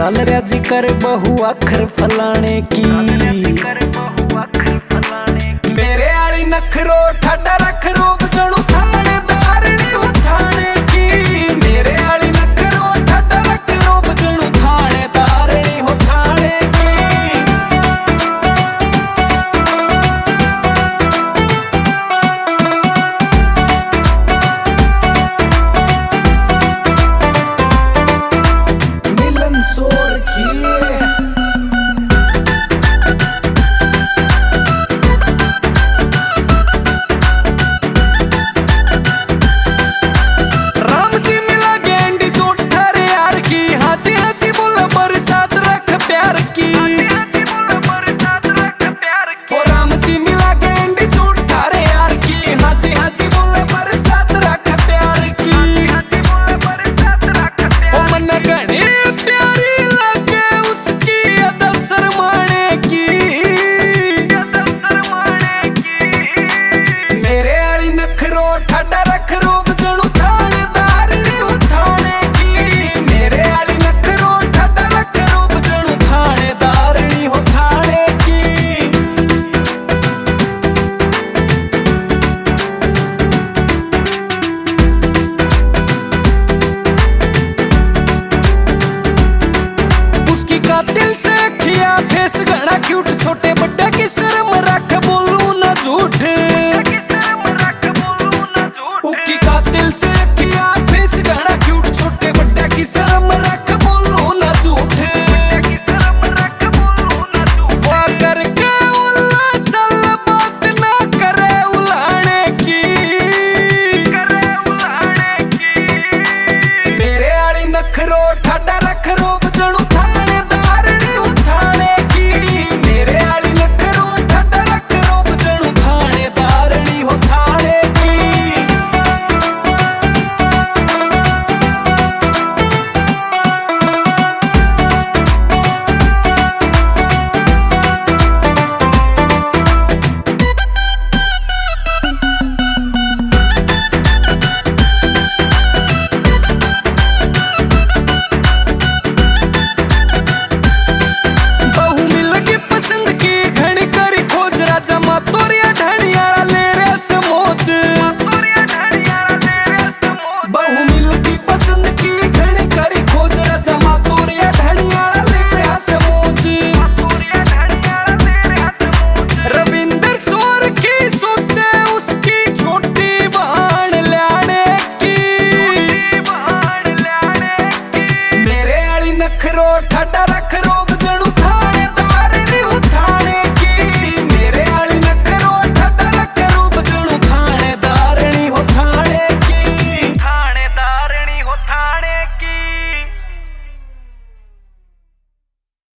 साल राजी कर बहु अखर फलाने की। मेरे आली नखरो ठाडा रख रूप जणू थाने दारणी हो थाने की। मेरे आली नखरो ठाडा रख रूप जणू थाने दारणी हो थाने की। मिलन सोर खिले दिल से किया फेस घना क्यूट छोटे बड्डे की शर्म रख